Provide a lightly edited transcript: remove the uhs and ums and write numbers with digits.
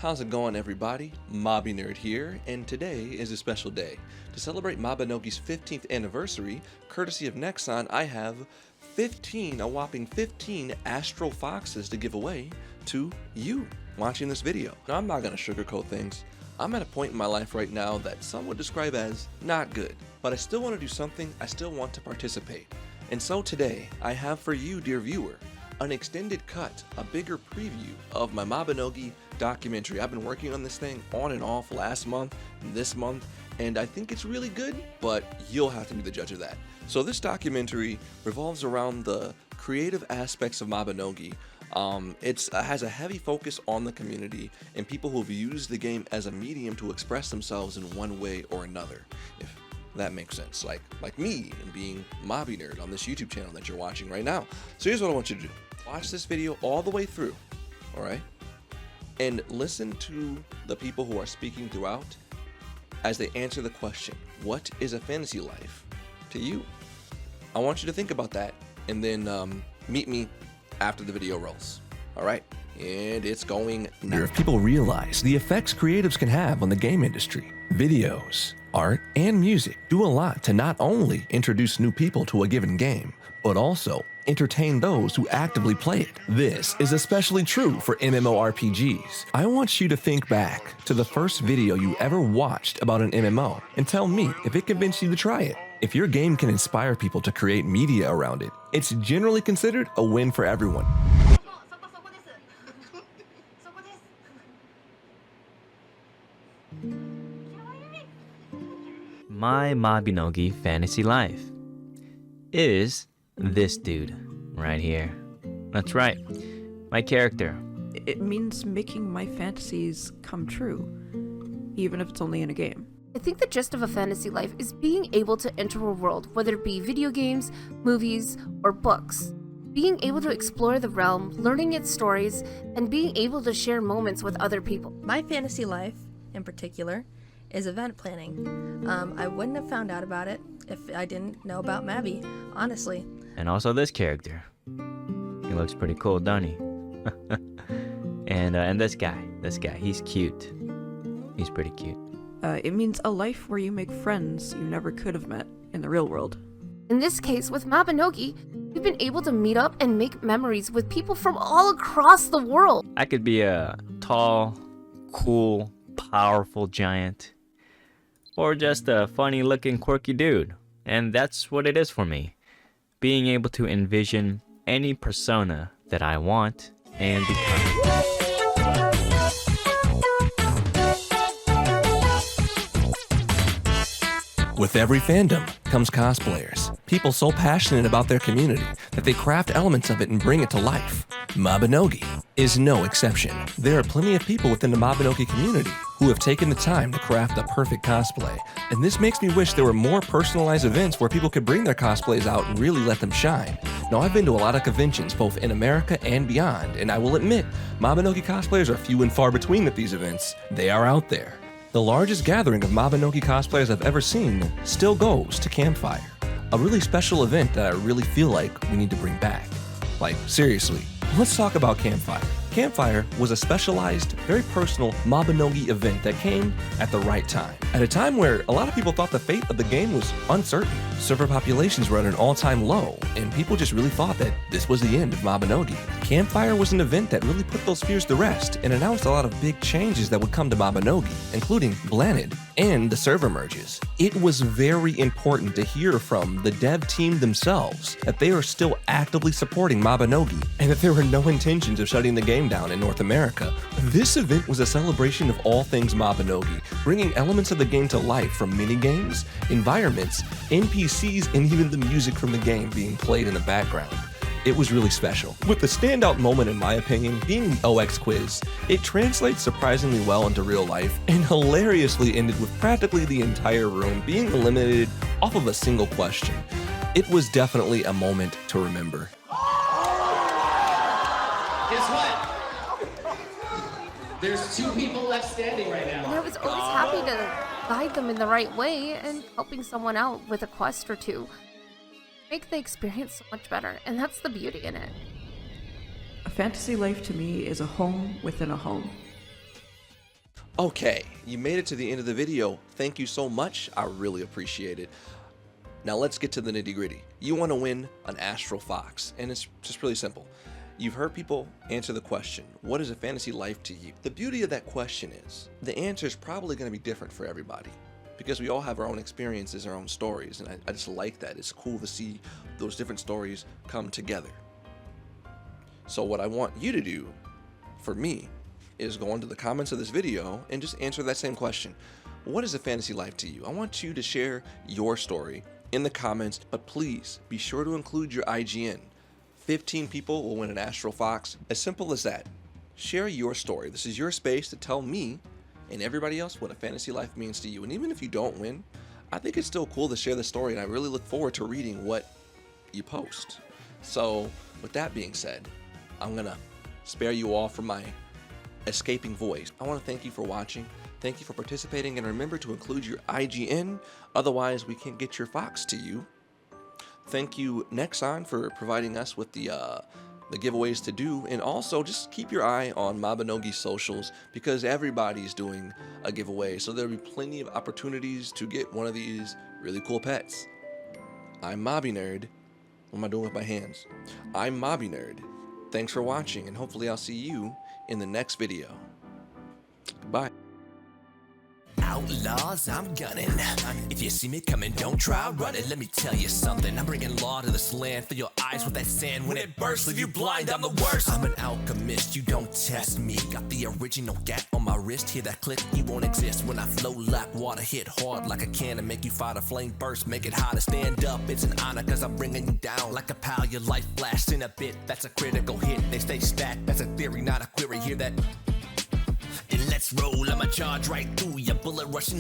How's it going, everybody? Mabinerd here, and today is a special day. To celebrate Mabinogi's 15th anniversary, courtesy of Nexon, I have a whopping 15 Astral Foxes to give away to you watching this video. Now, I'm not going to sugarcoat things. I'm at a point in my life right now that some would describe as not good, but I still want to do something, I still want to participate. And so today, I have for you, dear viewer, an extended cut, a bigger preview of my Mabinogi documentary. I've been working on this thing on and off last month, this month, and I think it's really good, but you'll have to be the judge of that. So this documentary revolves around the creative aspects of Mabinogi. It has a heavy focus on the community and people who've used the game as a medium to express themselves in one way or another, if that makes sense, like me and being Mabinerd on this YouTube channel that you're watching right now. So here's what I want you to do. Watch this video all the way through, alright? And listen to the people who are speaking throughout as they answer the question, what is a fantasy life to you? I want you to think about that and then meet me after the video rolls. Alright? And it's going now. If people realize the effects creatives can have on the game industry, videos, art, and music do a lot to not only introduce new people to a given game, but also entertain those who actively play it. This is especially true for MMORPGs. I want you to think back to the first video you ever watched about an MMO and tell me if it convinced you to try it. If your game can inspire people to create media around it, it's generally considered a win for everyone. My Mabinogi fantasy life is this dude right here. That's right, my character. It means making my fantasies come true, even if it's only in a game. I think the gist of a fantasy life is being able to enter a world, whether it be video games, movies, or books. Being able to explore the realm, learning its stories, and being able to share moments with other people. My fantasy life, in particular, is event planning. I wouldn't have found out about it if I didn't know about Mabby, honestly. And also this character. He looks pretty cool, doesn't he? and this guy, he's cute. He's pretty cute. It means a life where you make friends you never could have met in the real world. In this case, with Mabinogi, we've been able to meet up and make memories with people from all across the world. I could be a tall, cool, powerful giant, or just a funny-looking, quirky dude. And that's what it is for me. Being able to envision any persona that I want and become. With every fandom comes cosplayers, people so passionate about their community that they craft elements of it and bring it to life. Mabinogi is no exception. There are plenty of people within the Mabinogi community who have taken the time to craft the perfect cosplay, and this makes me wish there were more personalized events where people could bring their cosplays out and really let them shine. Now, I've been to a lot of conventions both in America and beyond, and I will admit, Mabinogi cosplayers are few and far between at these events. They are out there. The largest gathering of Mabinogi cosplayers I've ever seen still goes to Campfire, a really special event that I really feel like we need to bring back. Like, seriously, let's talk about Campfire. Campfire was a specialized, very personal Mabinogi event that came at the right time. At a time where a lot of people thought the fate of the game was uncertain. Server populations were at an all-time low, and people just really thought that this was the end of Mabinogi. Campfire was an event that really put those fears to rest and announced a lot of big changes that would come to Mabinogi, including Blanid and the server merges. It was very important to hear from the dev team themselves that they are still actively supporting Mabinogi and that there were no intentions of shutting the game down in North America. This event was a celebration of all things Mabinogi, bringing elements of the game to life from minigames, environments, NPCs, and even the music from the game being played in the background. It was really special. With the standout moment in my opinion being the OX quiz. It translates surprisingly well into real life and hilariously ended with practically the entire room being eliminated off of a single question. It was definitely a moment to remember. Guess what? There's 2 people left standing right now. And I was always happy to guide them in the right way and helping someone out with a quest or two. Make the experience so much better, and that's the beauty in it. A fantasy life to me is a home within a home. Okay, you made it to the end of the video. Thank you so much. I really appreciate it. Now let's get to the nitty gritty. You want to win an Astral Fox, and it's just really simple. You've heard people answer the question, what is a fantasy life to you? The beauty of that question is, the answer is probably going to be different for everybody, because we all have our own experiences, our own stories, and I just like that. It's cool to see those different stories come together. So what I want you to do, for me, is go into the comments of this video and just answer that same question. What is a fantasy life to you? I want you to share your story in the comments, but please be sure to include your IGN. 15 people will win an Astral Fox. As simple as that. Share your story. This is your space to tell me and everybody else what a fantasy life means to you. And even if you don't win, I think it's still cool to share the story, and I really look forward to reading what you post. So with that being said, I'm gonna spare you all from my escaping voice. I want to thank you for watching. Thank you for participating, and remember to include your IGN, otherwise we can't get your Fox to you. Thank you Nexon for providing us with the giveaways to do, and also just keep your eye on Mabinogi socials, because everybody's doing a giveaway, so there'll be plenty of opportunities to get one of these really cool pets. I'm Mabinerd. What am I doing with my hands? I'm Mabinerd. Thanks for watching, and hopefully I'll see you in the next video. Goodbye. Outlaws, I'm gunning. If you see me coming, don't try running. Let me tell you something. I'm bringing law to this land. Fill your eyes with that sand. When it bursts, leave you blind. I'm the worst. I'm an alchemist. You don't test me. Got the original gat on my wrist. Hear that click? You won't exist when I flow like water. Hit hard like a cannon. Make you fight a flame burst. Make it hotter. Stand up. It's an honor, cause I'm bringing you down like a pal. Your life flashed in a bit. That's a critical hit. They stay stacked. That's a theory, not a query. Hear that? And let's roll, I'ma charge right through ya. Bullet rushing